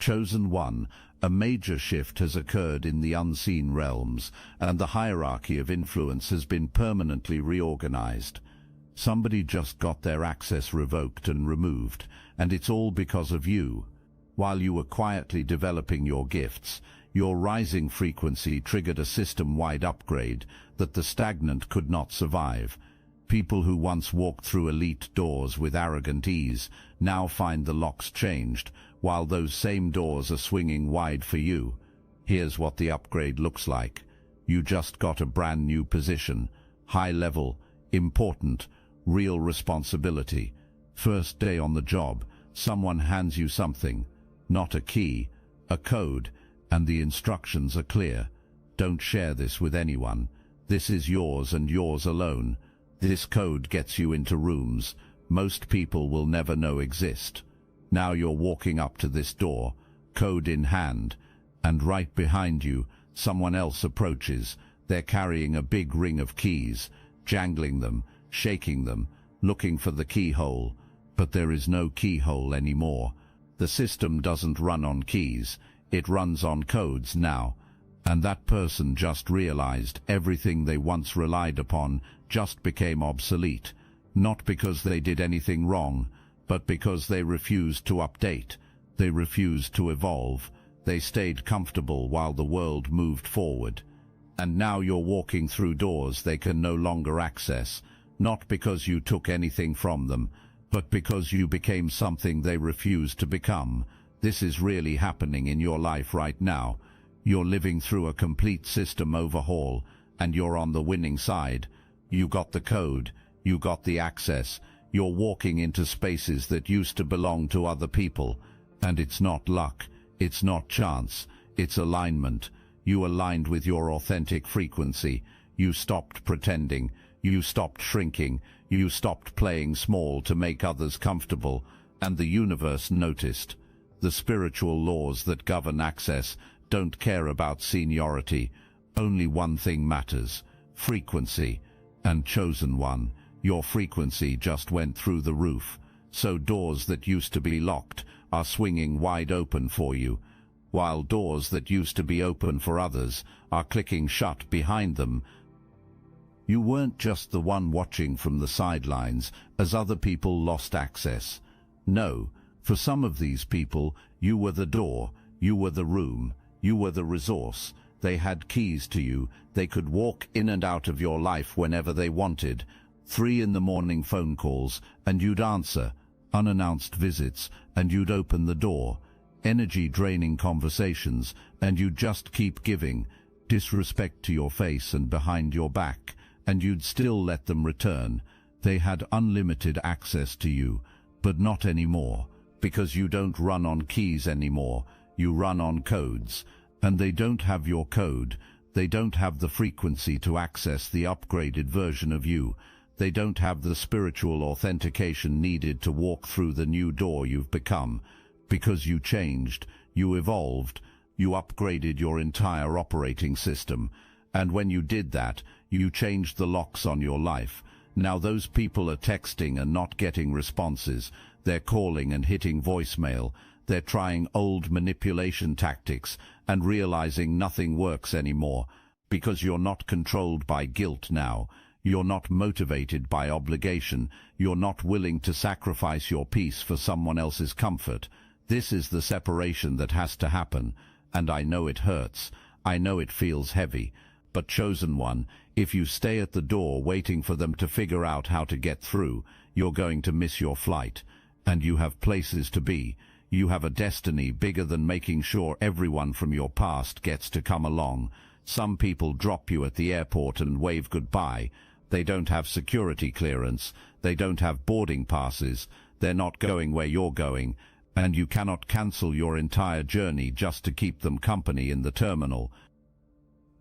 Chosen One, a major shift has occurred in the unseen realms, and the hierarchy of influence has been permanently reorganized. Somebody just got their access revoked and removed, and it's all because of you. While you were quietly developing your gifts, your rising frequency triggered a system-wide upgrade that the stagnant could not survive. People who once walked through elite doors with arrogant ease now find the locks changed, while those same doors are swinging wide for you. Here's what the upgrade looks like. You just got a brand new position. High level, important, real responsibility. First day on the job, someone hands you something. Not a key, a code, and the instructions are clear. Don't share this with anyone. This is yours and yours alone. This code gets you into rooms most people will never know exist. Now you're walking up to this door, code in hand, and right behind you, someone else approaches. They're carrying a big ring of keys, jangling them, shaking them, looking for the keyhole. But there is no keyhole anymore. The system doesn't run on keys, it runs on codes now. And that person just realized everything they once relied upon just became obsolete, not because they did anything wrong, but because they refused to update, they refused to evolve, they stayed comfortable while the world moved forward. And now you're walking through doors they can no longer access, not because you took anything from them, but because you became something they refused to become. This is really happening in your life right now. You're living through a complete system overhaul, and you're on the winning side. You got the code, you got the access, you're walking into spaces that used to belong to other people. And it's not luck, it's not chance, it's alignment. You aligned with your authentic frequency. You stopped pretending, you stopped shrinking, you stopped playing small to make others comfortable, and the universe noticed. The spiritual laws that govern access don't care about seniority. Only one thing matters: frequency. And Chosen One, your frequency just went through the roof. So doors that used to be locked are swinging wide open for you, while doors that used to be open for others are clicking shut behind them. You weren't just the one watching from the sidelines as other people lost access. No, for some of these people, you were the door, you were the room, you were the resource. They had keys to you. They could walk in and out of your life whenever they wanted. 3 in the morning phone calls, and you'd answer. Unannounced visits, and you'd open the door. Energy-draining conversations, and you'd just keep giving. Disrespect to your face and behind your back, and you'd still let them return. They had unlimited access to you, but not anymore, because you don't run on keys anymore. You run on codes. And they don't have your code. They don't have the frequency to access the upgraded version of you. They don't have the spiritual authentication needed to walk through the new door you've become. Because you changed, you evolved, you upgraded your entire operating system. And when you did that, you changed the locks on your life. Now those people are texting and not getting responses. They're calling and hitting voicemail. They're trying old manipulation tactics and realizing nothing works anymore, because you're not controlled by guilt now. You're not motivated by obligation. You're not willing to sacrifice your peace for someone else's comfort. This is the separation that has to happen, and I know it hurts. I know it feels heavy. But Chosen One, if you stay at the door waiting for them to figure out how to get through, you're going to miss your flight. And you have places to be. You have a destiny bigger than making sure everyone from your past gets to come along. Some people drop you at the airport and wave goodbye. They don't have security clearance. They don't have boarding passes. They're not going where you're going. And you cannot cancel your entire journey just to keep them company in the terminal.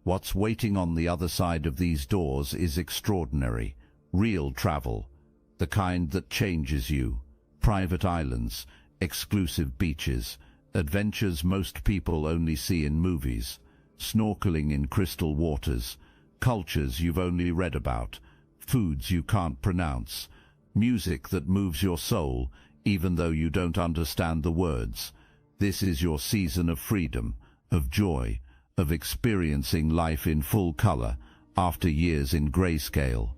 What's waiting on the other side of these doors is extraordinary. Real travel. The kind that changes you. Private islands. Exclusive beaches, adventures most people only see in movies, snorkeling in crystal waters, cultures you've only read about, foods you can't pronounce, music that moves your soul even though you don't understand the words. This is your season of freedom, of joy, of experiencing life in full color after years in grayscale.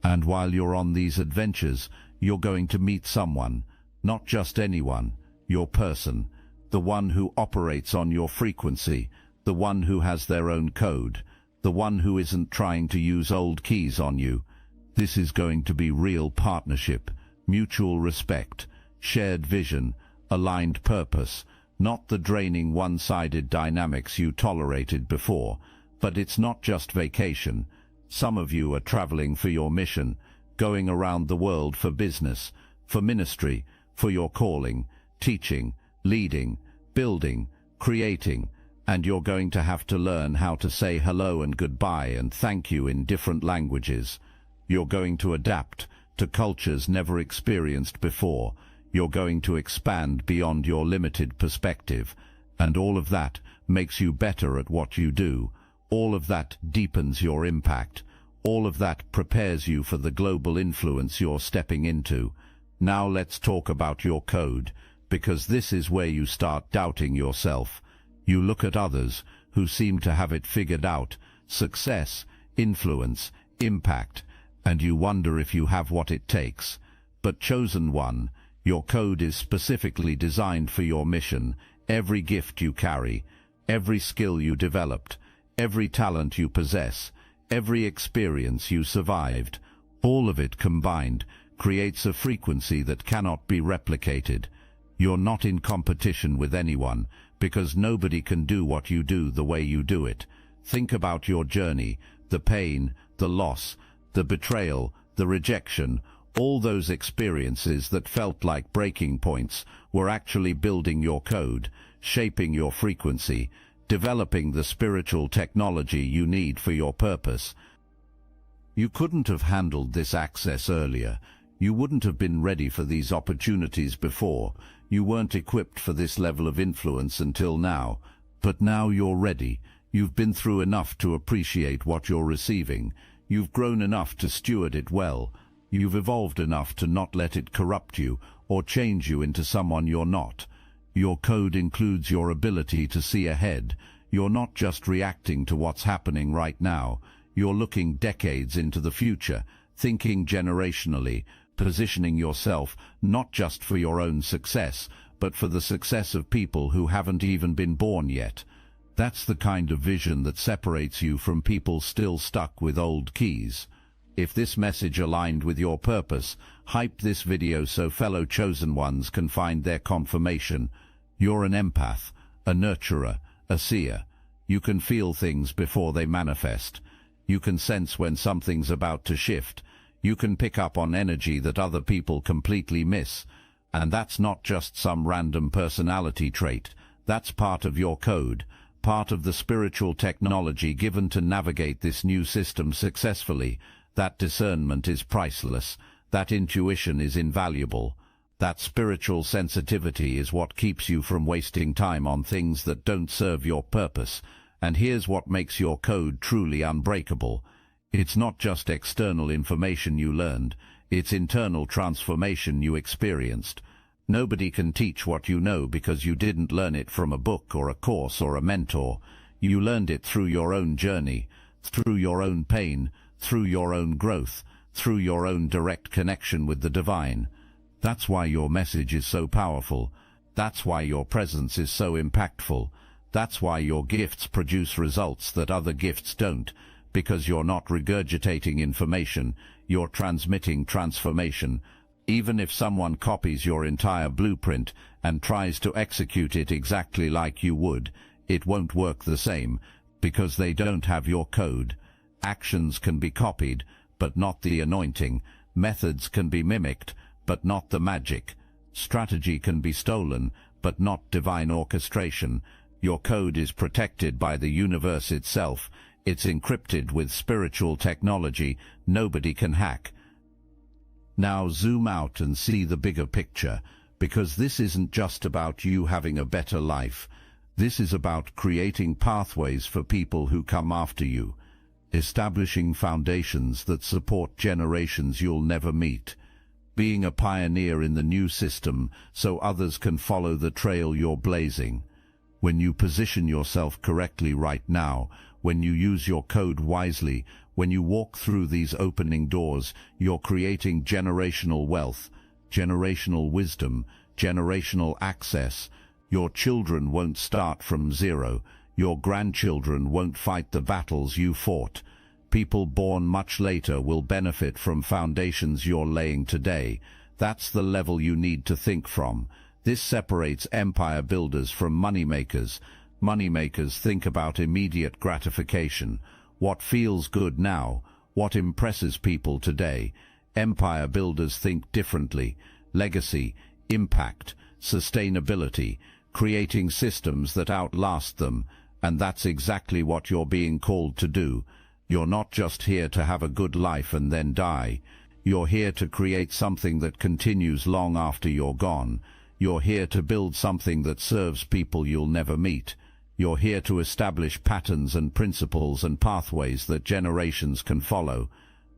And while you're on these adventures, you're going to meet someone, not just anyone, your person, the one who operates on your frequency, the one who has their own code, the one who isn't trying to use old keys on you. This is going to be real partnership, mutual respect, shared vision, aligned purpose, not the draining one-sided dynamics you tolerated before. But it's not just vacation. Some of you are traveling for your mission, going around the world for business, for ministry, for your calling, teaching, leading, building, creating, and you're going to have to learn how to say hello and goodbye and thank you in different languages. You're going to adapt to cultures never experienced before. You're going to expand beyond your limited perspective, and all of that makes you better at what you do. All of that deepens your impact. All of that prepares you for the global influence you're stepping into. Now let's talk about your code, because this is where you start doubting yourself. You look at others who seem to have it figured out, success, influence, impact, and you wonder if you have what it takes. But chosen one, your code is specifically designed for your mission. Every gift you carry, every skill you developed, every talent you possess, every experience you survived, all of it combined creates a frequency that cannot be replicated. You're not in competition with anyone, because nobody can do what you do the way you do it. Think about your journey, the pain, the loss, the betrayal, the rejection. All those experiences that felt like breaking points were actually building your code, shaping your frequency, developing the spiritual technology you need for your purpose. You couldn't have handled this access earlier. You wouldn't have been ready for these opportunities before. You weren't equipped for this level of influence until now. But now you're ready. You've been through enough to appreciate what you're receiving. You've grown enough to steward it well. You've evolved enough to not let it corrupt you or change you into someone you're not. Your code includes your ability to see ahead. You're not just reacting to what's happening right now. You're looking decades into the future, thinking generationally, positioning yourself not just for your own success, but for the success of people who haven't even been born yet. That's the kind of vision that separates you from people still stuck with old keys. If this message aligned with your purpose, hype this video so fellow chosen ones can find their confirmation. You're an empath, a nurturer, a seer. You can feel things before they manifest. You can sense when something's about to shift. You can pick up on energy that other people completely miss. And that's not just some random personality trait. That's part of your code, part of the spiritual technology given to navigate this new system successfully. That discernment is priceless. That intuition is invaluable. That spiritual sensitivity is what keeps you from wasting time on things that don't serve your purpose. And here's what makes your code truly unbreakable. It's not just external information you learned. It's internal transformation you experienced. Nobody can teach what you know because you didn't learn it from a book or a course or a mentor. You learned it through your own journey, through your own pain, through your own growth, through your own direct connection with the divine. That's why your message is so powerful. That's why your presence is so impactful. That's why your gifts produce results that other gifts don't. Because you're not regurgitating information, you're transmitting transformation. Even if someone copies your entire blueprint and tries to execute it exactly like you would, it won't work the same, because they don't have your code. Actions can be copied, but not the anointing. Methods can be mimicked, but not the magic. Strategy can be stolen, but not divine orchestration. Your code is protected by the universe itself. It's encrypted with spiritual technology nobody can hack. Now zoom out and see the bigger picture, because this isn't just about you having a better life. This is about creating pathways for people who come after you, establishing foundations that support generations you'll never meet, being a pioneer in the new system so others can follow the trail you're blazing. When you position yourself correctly right now, when you use your code wisely, when you walk through these opening doors, you're creating generational wealth, generational wisdom, generational access. Your children won't start from zero. Your grandchildren won't fight the battles you fought. People born much later will benefit from foundations you're laying today. That's the level you need to think from. This separates empire builders from moneymakers. Moneymakers think about immediate gratification, what feels good now, what impresses people today. Empire builders think differently: legacy, impact, sustainability, creating systems that outlast them. And that's exactly what you're being called to do. You're not just here to have a good life and then die. You're here to create something that continues long after you're gone. You're here to build something that serves people you'll never meet. You're here to establish patterns and principles and pathways that generations can follow.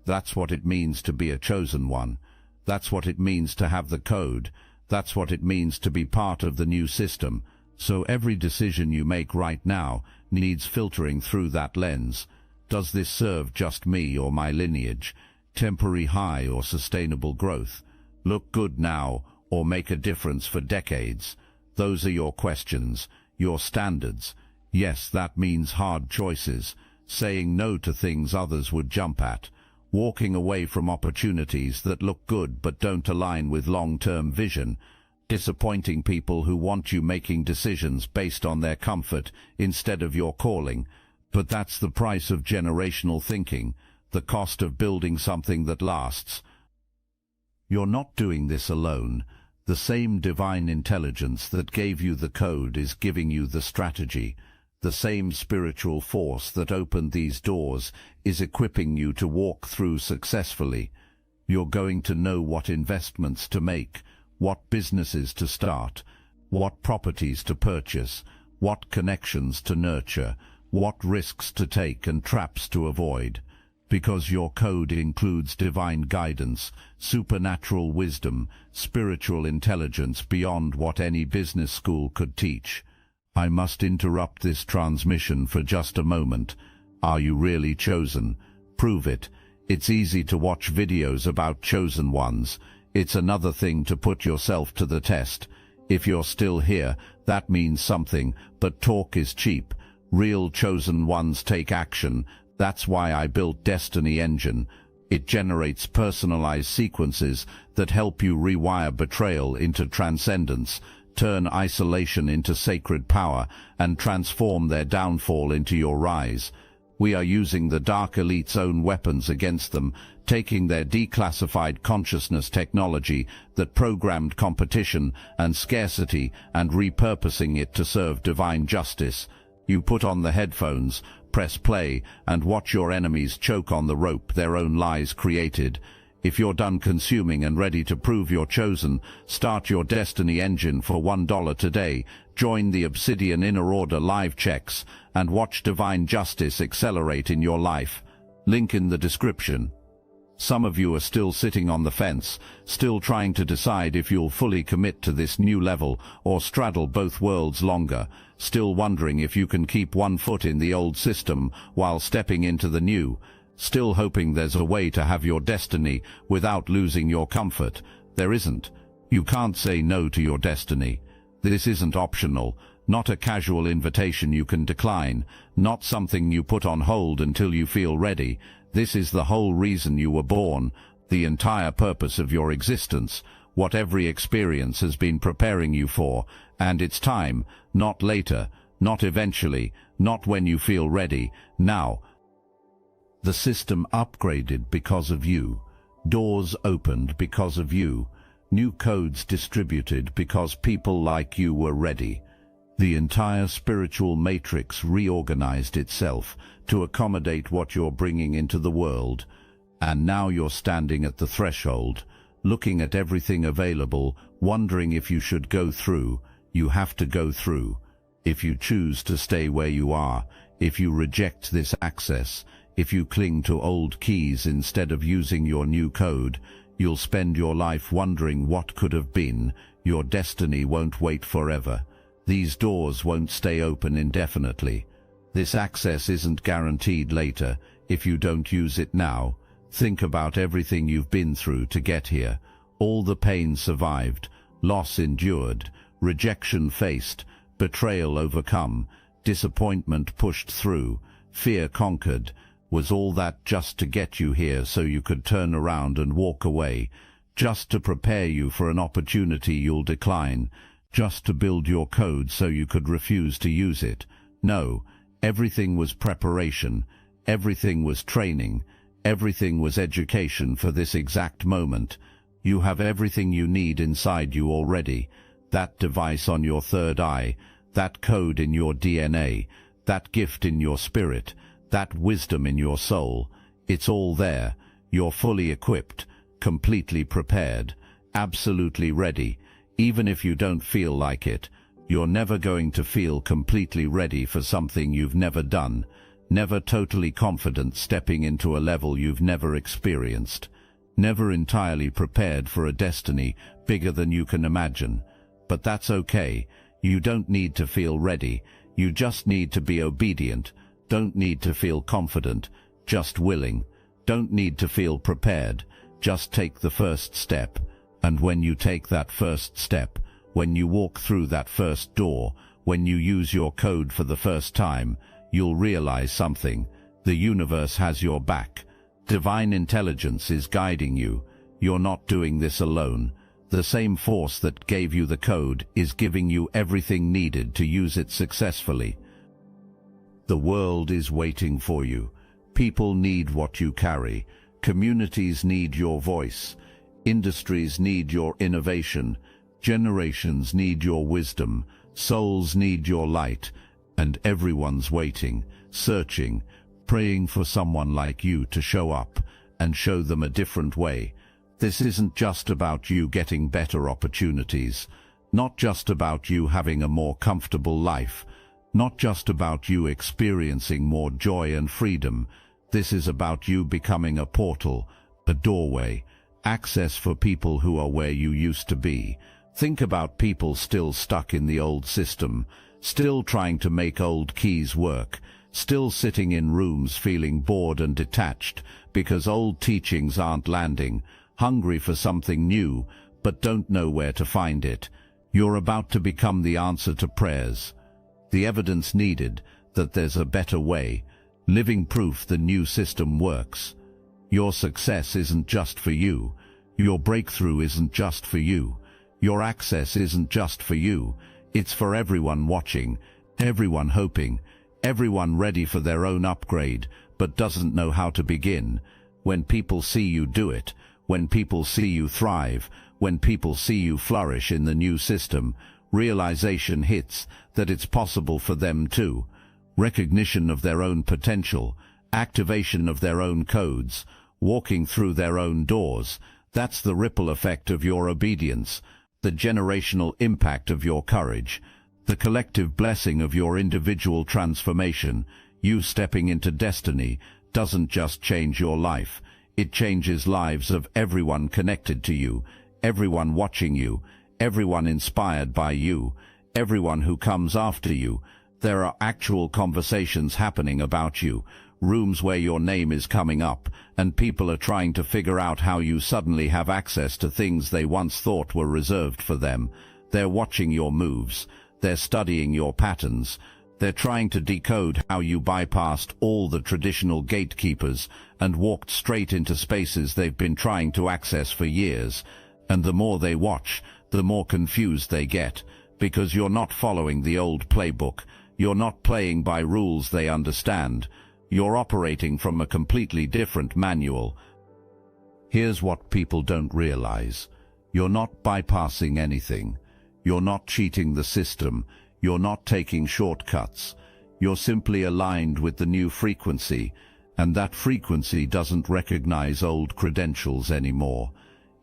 That's what it means to be a chosen one. That's what it means to have the code. That's what it means to be part of the new system. So every decision you make right now needs filtering through that lens. Does this serve just me or my lineage? Temporary high or sustainable growth? Look good now or make a difference for decades? Those are your questions, your standards. Yes, that means hard choices, saying no to things others would jump at, walking away from opportunities that look good but don't align with long-term vision, disappointing people who want you making decisions based on their comfort instead of your calling. But that's the price of generational thinking, the cost of building something that lasts. You're not doing this alone. The same divine intelligence that gave you the code is giving you the strategy. The same spiritual force that opened these doors is equipping you to walk through successfully. You're going to know what investments to make, what businesses to start, what properties to purchase, what connections to nurture, what risks to take and traps to avoid. Because your code includes divine guidance, supernatural wisdom, spiritual intelligence beyond what any business school could teach. I must interrupt this transmission for just a moment. Are you really chosen? Prove it. It's easy to watch videos about chosen ones. It's another thing to put yourself to the test. If you're still here, that means something, but talk is cheap. Real chosen ones take action. That's why I built Destiny Engine. It generates personalized sequences that help you rewire betrayal into transcendence, turn isolation into sacred power, and transform their downfall into your rise. We are using the Dark Elite's own weapons against them, taking their declassified consciousness technology that programmed competition and scarcity and repurposing it to serve divine justice. You put on the headphones, press play, and watch your enemies choke on the rope their own lies created. If you're done consuming and ready to prove you're chosen, start your Destiny Engine for $1 today, join the Obsidian Inner Order live checks, and watch divine justice accelerate in your life. Link in the description. Some of you are still sitting on the fence, still trying to decide if you'll fully commit to this new level or straddle both worlds longer, still wondering if you can keep one foot in the old system while stepping into the new, still hoping there's a way to have your destiny without losing your comfort. There isn't. You can't say no to your destiny. This isn't optional, not a casual invitation you can decline, not something you put on hold until you feel ready. This is the whole reason you were born, the entire purpose of your existence, what every experience has been preparing you for, and it's time, not later, not eventually, not when you feel ready, now. The system upgraded because of you, doors opened because of you, new codes distributed because people like you were ready. The entire spiritual matrix reorganized itself to accommodate what you're bringing into the world. And now you're standing at the threshold, looking at everything available, wondering if you should go through. You have to go through. If you choose to stay where you are, if you reject this access, if you cling to old keys instead of using your new code, You'll spend your life wondering what could have been. Your destiny won't wait forever. These doors won't stay open indefinitely. This access isn't guaranteed later if you don't use it now. Think about everything you've been through to get here. All the pain survived, loss endured, rejection faced, betrayal overcome, disappointment pushed through, fear conquered. Was all that just to get you here so you could turn around and walk away? Just to prepare you for an opportunity you'll decline? Just to build your code so you could refuse to use it? No, everything was preparation, everything was training, everything was education for this exact moment. You have everything you need inside you already. That device on your third eye, that code in your DNA, that gift in your spirit, that wisdom in your soul. It's all there. You're fully equipped, completely prepared, absolutely ready. Even if you don't feel like it, you're never going to feel completely ready for something you've never done, never totally confident stepping into a level you've never experienced, never entirely prepared for a destiny bigger than you can imagine. But that's okay. You don't need to feel ready. You just need to be obedient. Don't need to feel confident, just willing. Don't need to feel prepared. Just take the first step. And when you take that first step, when you walk through that first door, when you use your code for the first time, you'll realize something. The universe has your back. Divine intelligence is guiding you. You're not doing this alone. The same force that gave you the code is giving you everything needed to use it successfully. The world is waiting for you. People need what you carry. Communities need your voice. Industries need your innovation. Generations need your wisdom. Souls need your light. And everyone's waiting, searching, praying for someone like you to show up and show them a different way. This isn't just about you getting better opportunities, not just about you having a more comfortable life, not just about you experiencing more joy and freedom. This is about you becoming a portal, a doorway, access for people who are where you used to be. Think about people still stuck in the old system, still trying to make old keys work, still sitting in rooms feeling bored and detached because old teachings aren't landing, hungry for something new, but don't know where to find it. You're about to become the answer to prayers, the evidence needed that there's a better way, living proof the new system works. Your success isn't just for you. Your breakthrough isn't just for you. Your access isn't just for you. It's for everyone watching, everyone hoping, everyone ready for their own upgrade, but doesn't know how to begin. When people see you do it, when people see you thrive, when people see you flourish in the new system, realization hits that it's possible for them too. Recognition of their own potential, activation of their own codes, walking through their own doors. That's the ripple effect of your obedience, the generational impact of your courage, the collective blessing of your individual transformation. You stepping into destiny doesn't just change your life, it changes lives of everyone connected to you, everyone watching you, everyone inspired by you, everyone who comes after you. There are actual conversations happening about you, rooms where your name is coming up, and people are trying to figure out how you suddenly have access to things they once thought were reserved for them. They're watching your moves. They're studying your patterns. They're trying to decode how you bypassed all the traditional gatekeepers and walked straight into spaces they've been trying to access for years. And the more they watch, the more confused they get, because you're not following the old playbook. You're not playing by rules they understand. You're operating from a completely different manual. Here's what people don't realize. You're not bypassing anything. You're not cheating the system. You're not taking shortcuts. You're simply aligned with the new frequency, and that frequency doesn't recognize old credentials anymore.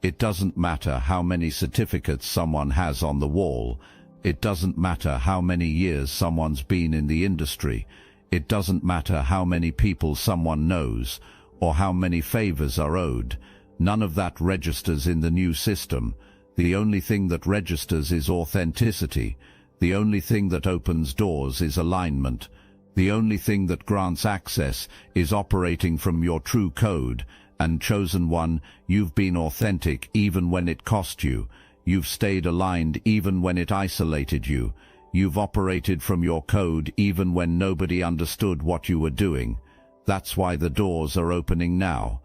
It doesn't matter how many certificates someone has on the wall. It doesn't matter how many years someone's been in the industry. It doesn't matter how many people someone knows, or how many favors are owed. None of that registers in the new system. The only thing that registers is authenticity. The only thing that opens doors is alignment. The only thing that grants access is operating from your true code. And chosen one, you've been authentic even when it cost you. You've stayed aligned even when it isolated you. You've operated from your code even when nobody understood what you were doing. That's why the doors are opening now.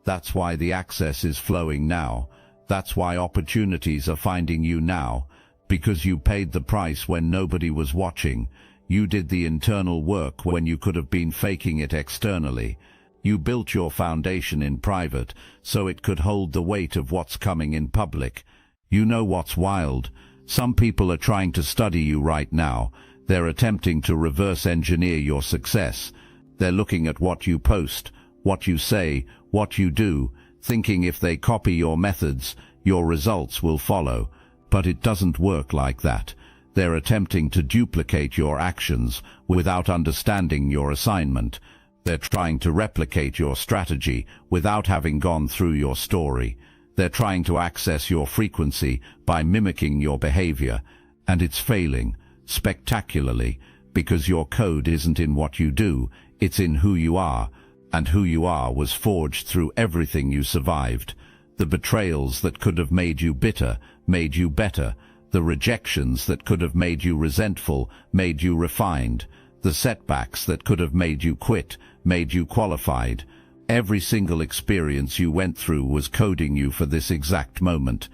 That's why the access is flowing now. That's why opportunities are finding you now. Because you paid the price when nobody was watching. You did the internal work when you could have been faking it externally. You built your foundation in private so it could hold the weight of what's coming in public. You know what's wild? Some people are trying to study you right now. They're attempting to reverse engineer your success. They're looking at what you post, what you say, what you do, thinking if they copy your methods, your results will follow. But it doesn't work like that. They're attempting to duplicate your actions without understanding your assignment. They're trying to replicate your strategy without having gone through your story. They're trying to access your frequency by mimicking your behavior, and it's failing, spectacularly, because your code isn't in what you do, it's in who you are, and who you are was forged through everything you survived. The betrayals that could have made you bitter, made you better. The rejections that could have made you resentful, made you refined. The setbacks that could have made you quit, made you qualified. Every single experience you went through was coding you for this exact moment.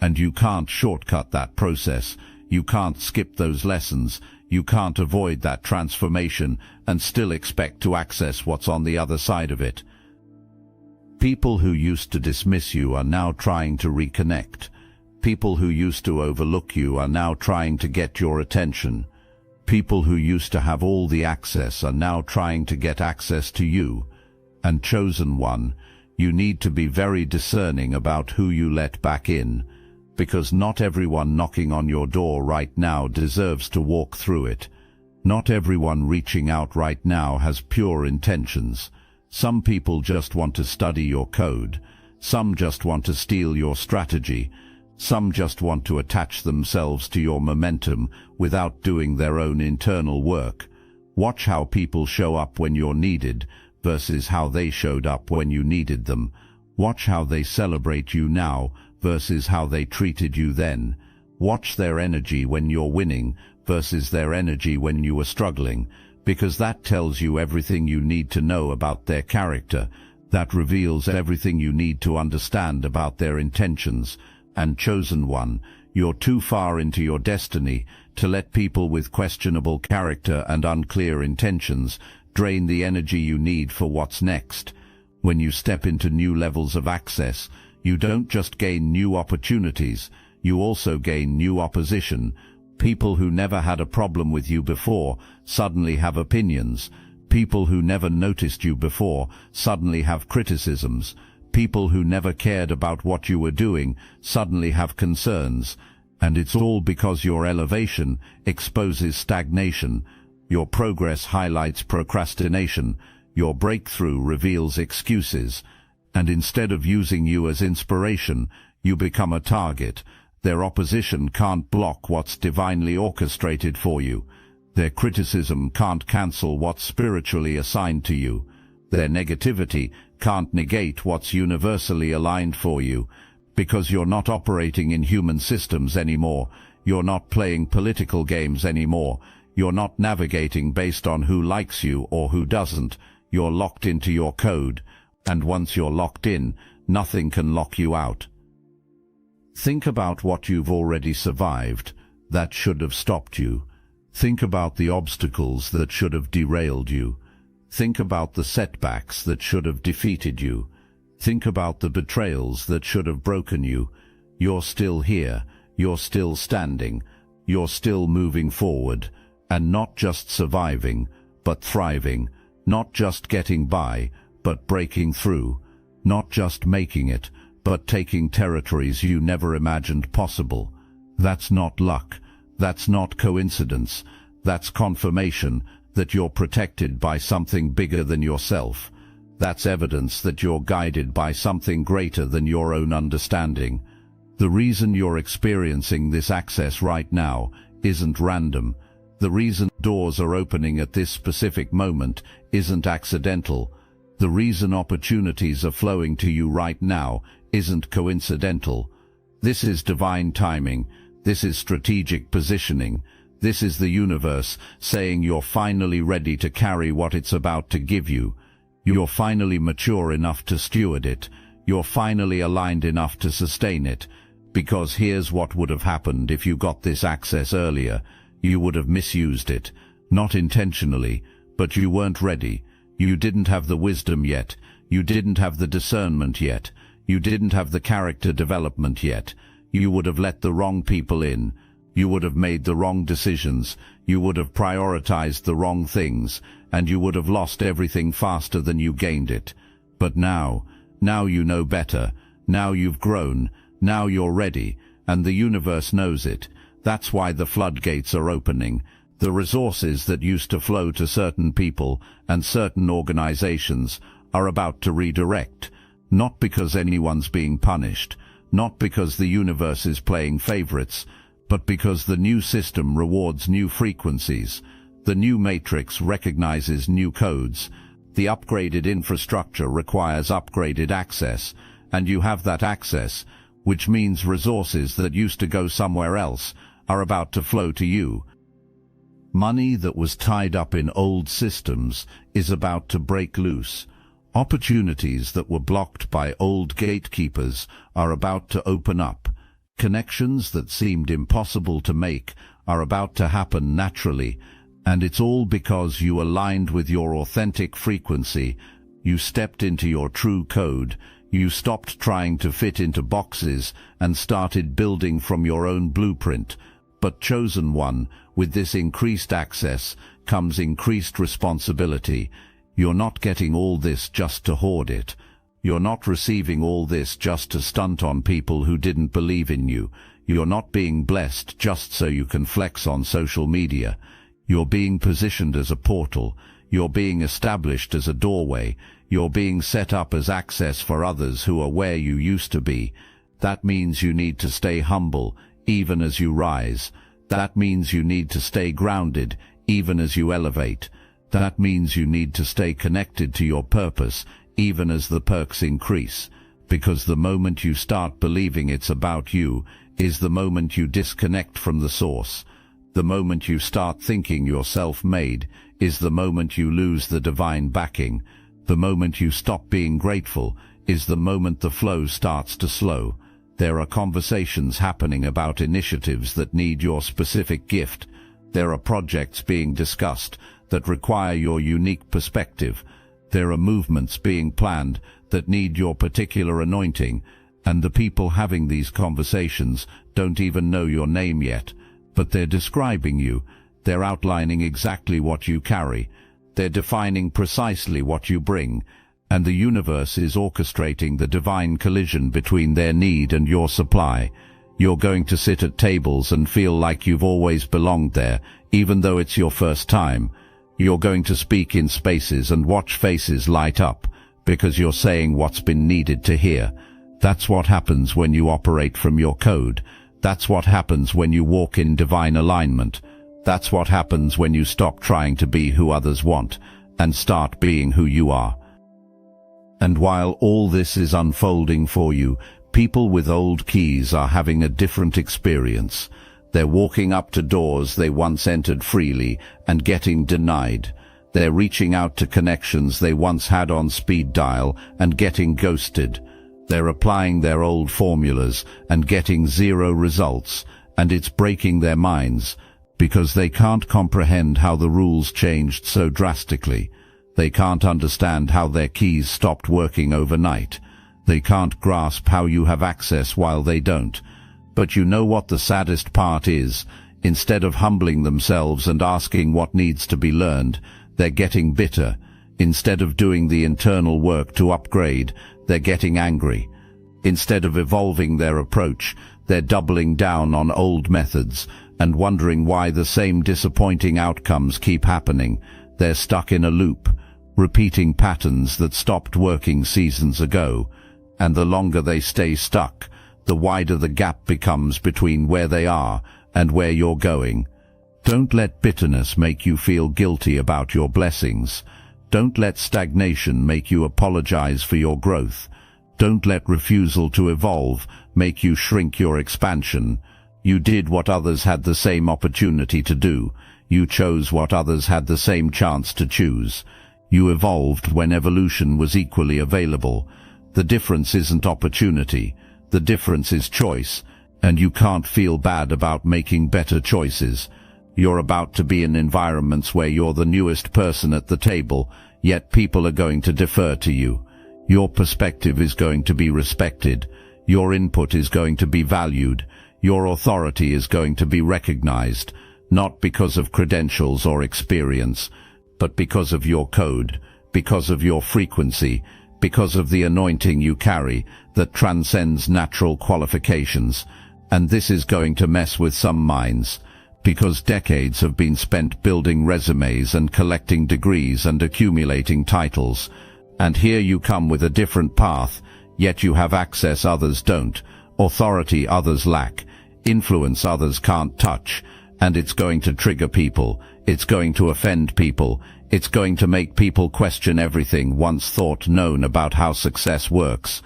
And you can't shortcut that process. You can't skip those lessons. You can't avoid that transformation and still expect to access what's on the other side of it. People who used to dismiss you are now trying to reconnect. People who used to overlook you are now trying to get your attention. People who used to have all the access are now trying to get access to you. And chosen one, you need to be very discerning about who you let back in, because not everyone knocking on your door right now deserves to walk through it. Not everyone reaching out right now has pure intentions. Some people just want to study your code. Some just want to steal your strategy. Some just want to attach themselves to your momentum without doing their own internal work. Watch how people show up when you're needed versus how they showed up when you needed them. Watch how they celebrate you now versus how they treated you then. Watch their energy when you're winning versus their energy when you were struggling, because that tells you everything you need to know about their character. That reveals everything you need to understand about their intentions. And chosen one, you're too far into your destiny to let people with questionable character and unclear intentions drain the energy you need for what's next. When you step into new levels of access, you don't just gain new opportunities, you also gain new opposition. People who never had a problem with you before suddenly have opinions. People who never noticed you before suddenly have criticisms. People who never cared about what you were doing suddenly have concerns. And it's all because your elevation exposes stagnation. Your progress highlights procrastination. Your breakthrough reveals excuses. And instead of using you as inspiration, you become a target. Their opposition can't block what's divinely orchestrated for you. Their criticism can't cancel what's spiritually assigned to you. Their negativity can't negate what's universally aligned for you. Because you're not operating in human systems anymore. You're not playing political games anymore. You're not navigating based on who likes you or who doesn't. You're locked into your code. And once you're locked in, nothing can lock you out. Think about what you've already survived that should have stopped you. Think about the obstacles that should have derailed you. Think about the setbacks that should have defeated you. Think about the betrayals that should have broken you. You're still here. You're still standing. You're still moving forward. And not just surviving, but thriving. Not just getting by, but breaking through. Not just making it, but taking territories you never imagined possible. That's not luck. That's not coincidence. That's confirmation that you're protected by something bigger than yourself. That's evidence that you're guided by something greater than your own understanding. The reason you're experiencing this access right now isn't random. The reason doors are opening at this specific moment isn't accidental. The reason opportunities are flowing to you right now isn't coincidental. This is divine timing. This is strategic positioning. This is the universe saying you're finally ready to carry what it's about to give you. You're finally mature enough to steward it. You're finally aligned enough to sustain it. Because here's what would have happened if you got this access earlier. You would have misused it. Not intentionally, but you weren't ready. You didn't have the wisdom yet. You didn't have the discernment yet. You didn't have the character development yet. You would have let the wrong people in. You would have made the wrong decisions. You would have prioritized the wrong things, and you would have lost everything faster than you gained it. But now you know better. Now you've grown. Now you're ready, and the universe knows it. That's why the floodgates are opening. The resources that used to flow to certain people and certain organizations are about to redirect. Not because anyone's being punished, not because the universe is playing favorites, but because the new system rewards new frequencies. The new matrix recognizes new codes. The upgraded infrastructure requires upgraded access, and you have that access, which means resources that used to go somewhere else are about to flow to you. Money that was tied up in old systems is about to break loose. Opportunities that were blocked by old gatekeepers are about to open up. Connections that seemed impossible to make are about to happen naturally, and it's all because you aligned with your authentic frequency. You stepped into your true code. You stopped trying to fit into boxes and started building from your own blueprint. But chosen one, with this increased access comes increased responsibility. You're not getting all this just to hoard it. You're not receiving all this just to stunt on people who didn't believe in you. You're not being blessed just so you can flex on social media. You're being positioned as a portal. You're being established as a doorway. You're being set up as access for others who are where you used to be. That means you need to stay humble, even as you rise. That means you need to stay grounded, even as you elevate. That means you need to stay connected to your purpose, even as the perks increase. Because the moment you start believing it's about you is the moment you disconnect from the source. The moment you start thinking you're self-made is the moment you lose the divine backing. The moment you stop being grateful is the moment the flow starts to slow. There are conversations happening about initiatives that need your specific gift. There are projects being discussed that require your unique perspective. There are movements being planned that need your particular anointing, and the people having these conversations don't even know your name yet, but they're describing you. They're outlining exactly what you carry. They're defining precisely what you bring, and the universe is orchestrating the divine collision between their need and your supply. You're going to sit at tables and feel like you've always belonged there, even though it's your first time. You're going to speak in spaces and watch faces light up, because you're saying what's been needed to hear. That's what happens when you operate from your code. That's what happens when you walk in divine alignment. That's what happens when you stop trying to be who others want and start being who you are. And while all this is unfolding for you, people with old keys are having a different experience. They're walking up to doors they once entered freely and getting denied. They're reaching out to connections they once had on speed dial and getting ghosted. They're applying their old formulas and getting zero results, and it's breaking their minds, because they can't comprehend how the rules changed so drastically. They can't understand how their keys stopped working overnight. They can't grasp how you have access while they don't. But you know what the saddest part is? Instead of humbling themselves and asking what needs to be learned, they're getting bitter. Instead of doing the internal work to upgrade, they're getting angry. Instead of evolving their approach, they're doubling down on old methods and wondering why the same disappointing outcomes keep happening. They're stuck in a loop. repeating patterns that stopped working seasons ago, and the longer they stay stuck, the wider the gap becomes between where they are and where you're going. Don't let bitterness make you feel guilty about your blessings. Don't let stagnation make you apologize for your growth. Don't let refusal to evolve make you shrink your expansion. You did what others had the same opportunity to do. You chose what others had the same chance to choose. You evolved when evolution was equally available. The difference isn't opportunity. The difference is choice, and you can't feel bad about making better choices. You're about to be in environments where you're the newest person at the table, yet people are going to defer to you. Your perspective is going to be respected. Your input is going to be valued. Your authority is going to be recognized, not because of credentials or experience, but because of your code, because of your frequency, because of the anointing you carry that transcends natural qualifications. And this is going to mess with some minds, because decades have been spent building resumes and collecting degrees and accumulating titles. And here you come with a different path, yet you have access others don't, authority others lack, influence others can't touch, and it's going to trigger people, it's going to offend people, it's going to make people question everything once thought known about how success works.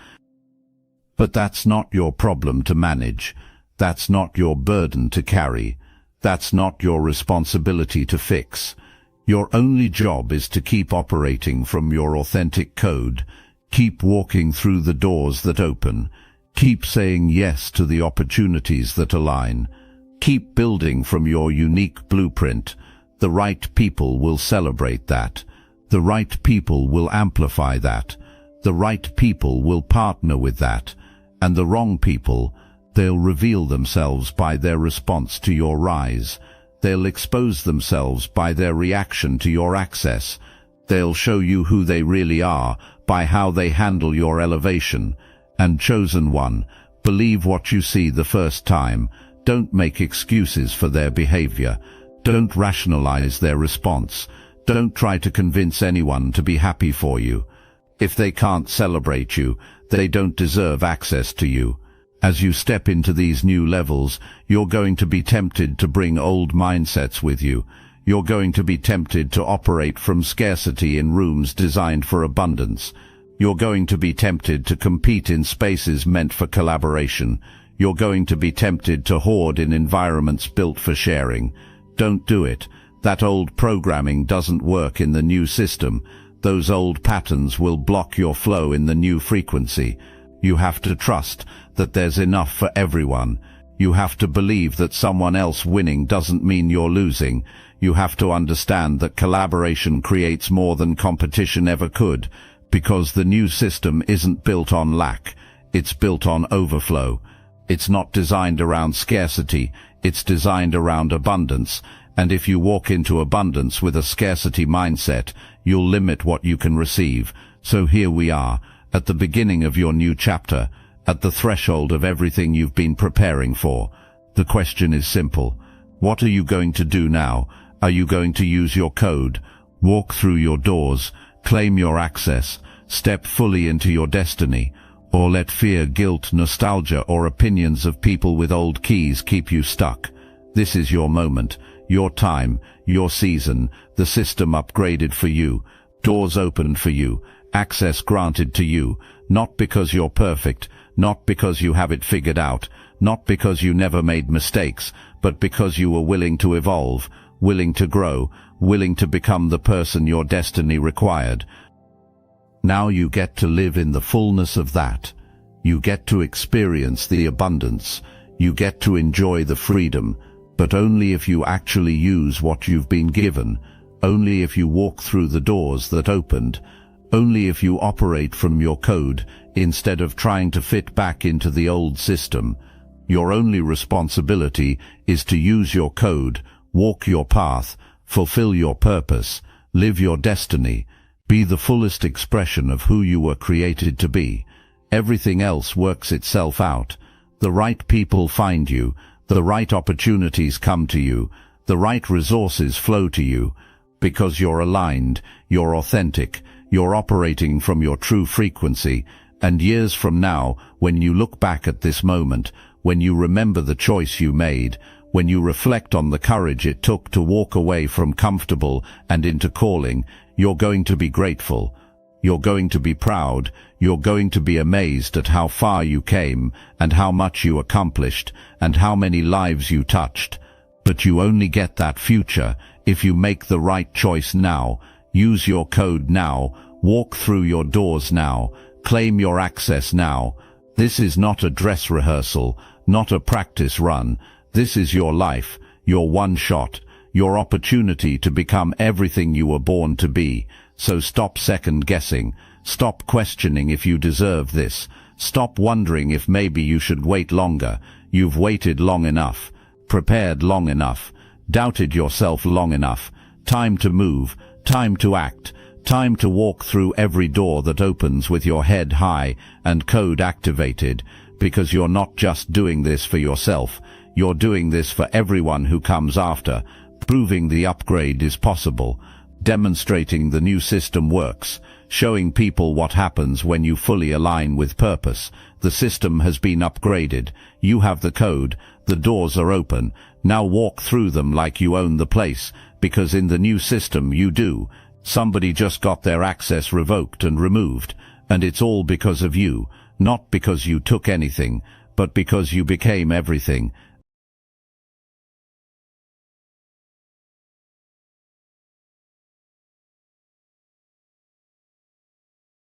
But that's not your problem to manage. That's not your burden to carry. That's not your responsibility to fix. Your only job is to keep operating from your authentic code. Keep walking through the doors that open. Keep saying yes to the opportunities that align. Keep building from your unique blueprint. The right people will celebrate that. The right people will amplify that. The right people will partner with that. And the wrong people, they'll reveal themselves by their response to your rise. They'll expose themselves by their reaction to your access. They'll show you who they really are by how they handle your elevation. And chosen one, believe what you see the first time. Don't make excuses for their behavior. Don't rationalize their response. Don't try to convince anyone to be happy for you. If they can't celebrate you, they don't deserve access to you. As you step into these new levels, you're going to be tempted to bring old mindsets with you. You're going to be tempted to operate from scarcity in rooms designed for abundance. You're going to be tempted to compete in spaces meant for collaboration. You're going to be tempted to hoard in environments built for sharing. Don't do it. That old programming doesn't work in the new system. Those old patterns will block your flow in the new frequency. You have to trust that there's enough for everyone. You have to believe that someone else winning doesn't mean you're losing. You have to understand that collaboration creates more than competition ever could, because the new system isn't built on lack. It's built on overflow. It's not designed around scarcity. It's designed around abundance. And if you walk into abundance with a scarcity mindset, you'll limit what you can receive. So here we are, at the beginning of your new chapter, at the threshold of everything you've been preparing for. The question is simple. What are you going to do now? Are you going to use your code, walk through your doors, claim your access, step fully into your destiny, or let fear, guilt, nostalgia, or opinions of people with old keys keep you stuck? This is your moment, your time, your season, the system upgraded for you, doors opened for you, access granted to you, not because you're perfect, not because you have it figured out, not because you never made mistakes, but because you were willing to evolve, willing to grow, willing to become the person your destiny required. Now you get to live in the fullness of that. You get to experience the abundance. You get to enjoy the freedom, but only if you actually use what you've been given, only if you walk through the doors that opened, only if you operate from your code instead of trying to fit back into the old system. Your only responsibility is to use your code, walk your path, fulfill your purpose, live your destiny, be the fullest expression of who you were created to be. Everything else works itself out. The right people find you, the right opportunities come to you, the right resources flow to you. Because you're aligned, you're authentic, you're operating from your true frequency, and years from now, when you look back at this moment, when you remember the choice you made, when you reflect on the courage it took to walk away from comfortable and into calling, you're going to be grateful. You're going to be proud. You're going to be amazed at how far you came and how much you accomplished and how many lives you touched. But you only get that future if you make the right choice now, use your code now, walk through your doors now, claim your access now. This is not a dress rehearsal, not a practice run. This is your life, your one shot, your opportunity to become everything you were born to be. So stop second-guessing. Stop questioning if you deserve this. Stop wondering if maybe you should wait longer. You've waited long enough, prepared long enough, doubted yourself long enough. Time to move, time to act, time to walk through every door that opens with your head high and code activated, because you're not just doing this for yourself, you're doing this for everyone who comes after, proving the upgrade is possible, demonstrating the new system works, showing people what happens when you fully align with purpose. The system has been upgraded. You have the code. The doors are open. Now walk through them like you own the place, because in the new system you do. Somebody just got their access revoked and removed, and it's all because of you, not because you took anything, but because you became everything.